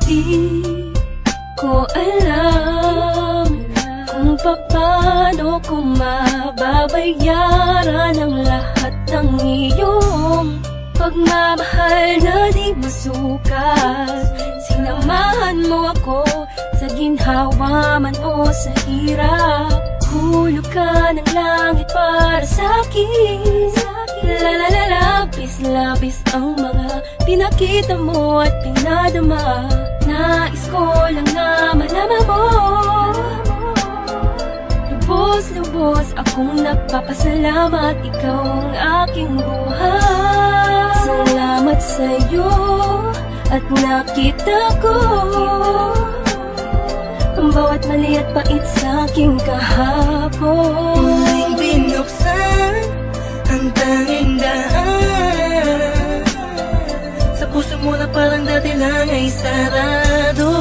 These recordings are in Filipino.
Di ko alam kung paano ko mababayaran ang lahat ng iyong pagmamahal na di masukat. Sinamahan mo ako sa ginhawa man o sa hirap. Hulog ka ng langit para sa'kin. Labis ang mga pinakita mo at pinadama. Nais ko lang na malaman mo. Lubos akong nagpapasalamat, ikaw ang aking buhay. Salamat sa'yo at nakita ko ang bawat mali at pait sa'king kahapon. Muling binuksan ang tanging daan sa puso mo na parang dati lang ay sarado.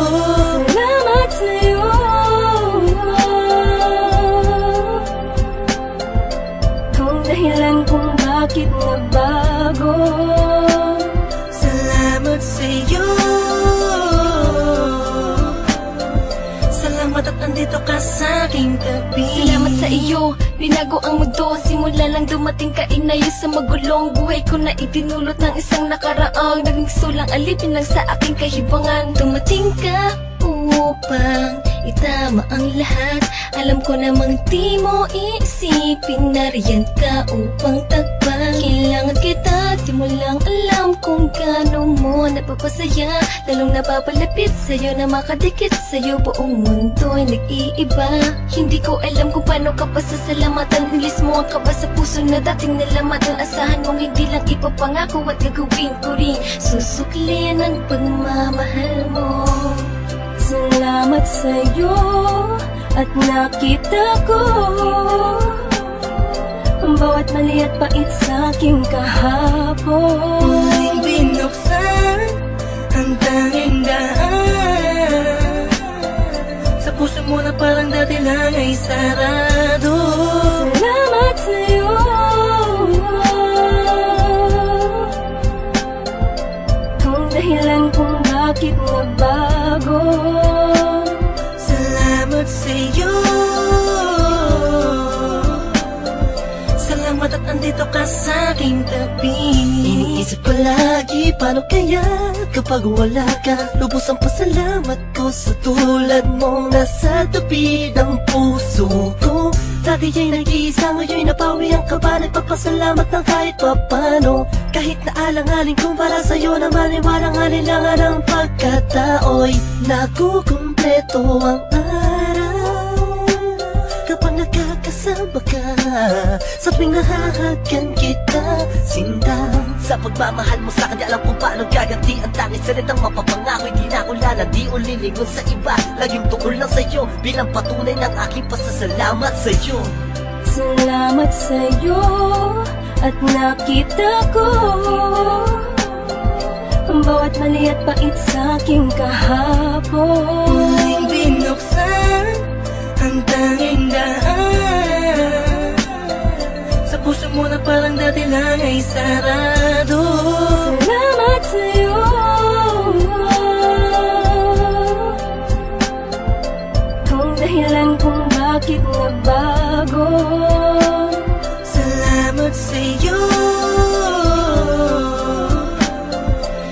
Salamat sa'yo kung dahilan kung bakit nabago. Salamat sa'yo, salamat at andito ka sa aking tabi. Salamat sa iyo, binago ang mundo. Simula lang dumating ka, inayos sa magulong buhay ko na itinulot ng isang nakaraang naging sulang alipin lang sa aking kahibangan. Dumating ka upang itama ang lahat. Alam ko namang di mo iisipin, nariyan ka upang tagpan. Kailangan kita, di mo lang alam kung gaano mo napapasaya. Lalong napapalapit sa'yo na makadikit sa'yo, buong mundo'y nag-iiba. Hindi ko alam kung paano ka pasasalamatan. Ilis mo ang kaba sa puso na dating nalamatan. Asahan mong hindi lang ipapangako at gagawin ko rin. Susuklin ang pagmamahal mo. Salamat sa'yo at nakita ko ang bawat mali at pait sa'king kahapon. Muling binuksan ang tanging daan sa puso mo na parang dati lang ay sarado. Salamat sa'yo kung dahilan kung bakit nabago. Salamat sa'yo, salamat at andito ka sa aking tabi. Iniisip ko lagi, paano kaya kapag wala ka? Lubos ang pasalamat ko sa tulad mong nasa tabi ng puso ko. Dati ay nag-iisa, ngayon'y napawi ang kaba. Nagpapasalamat ng kahit papano. Kahit na alang-aling kung para sa'yo naman ay walang alinlangan ang pagkatao'y nakukumpleto ang araw kapag nakakasama ka. Sa tuwing nahahagan kita, sinta sa pagmamahal mo sa'kin, di alam kung paano gaganti ang tanging salitang mapapangako. Hindi na ako lalandi o lilingon sa iba. Laging tukol lang sa'yo bilang patunay ng aking pasasalamat sa'yo. Salamat sa'yo at nakita ko ang bawat mali at pait sa'king kahapon. Muling binuksan ang tanging daan sa puso mo na parang dati lang ay sarado. Salamat sa'yo kung dahilan kung bakit nabago. Salamat sa'yo,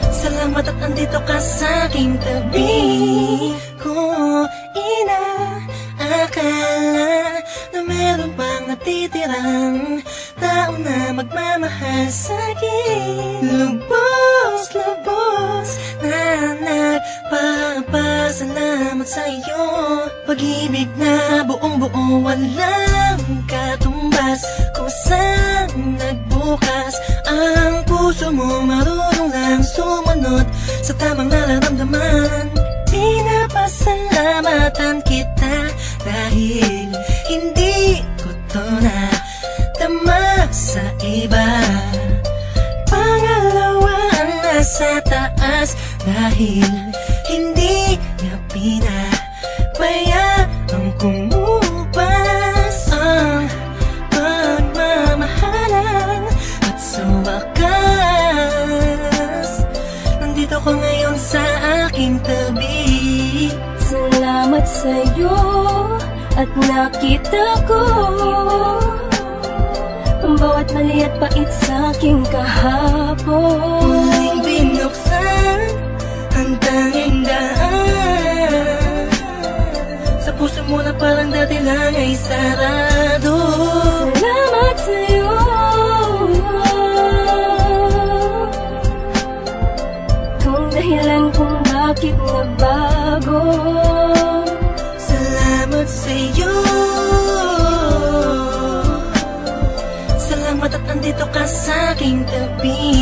salamat at andito ka sa aking tabi. Kung inaakala na meron pang natitirang tao na magmamahal sa'kin, lubos na nagpapasalamat sa'yo. Pag-ibig na buong-buo, walang katumbas. Kung saan nagbukas ang puso mo, marunong lang sumunod sa tamang nararamdaman. Pinapasalamatan kita dahil hindi ko to nadama sa iba. Pangalawa ang nasa taas dahil hindi niya pinabayaan kumupas ang pagmamahalan. At sa wakas, nandito ko ngayon sa aking tabi. sa'yo at nakita ko ang bawat mali at pait sa'king kahapon. Muling binuksan ang tanging daan sa puso mo na parang dati lang ay sarado. Salamat sa'yo, kung dahilan kung bakit nagbago. Salamat sa'yo, salamat at andito ka sa'king tabi.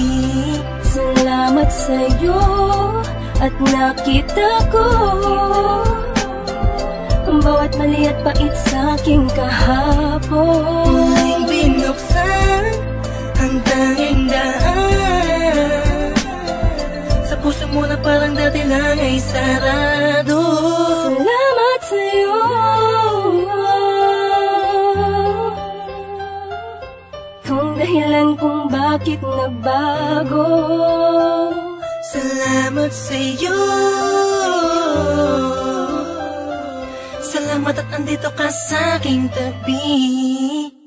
Salamat sa'yo at nakita ko ang bawat mali at pait sa'king kahapon. Muling binuksan ang tanging daan sa puso mo na parang dati lang ay sarado. Salamat sa'yo, kung dahilan kung bakit nagbago. Salamat sa'yo, salamat at andito ka sa'king tabi.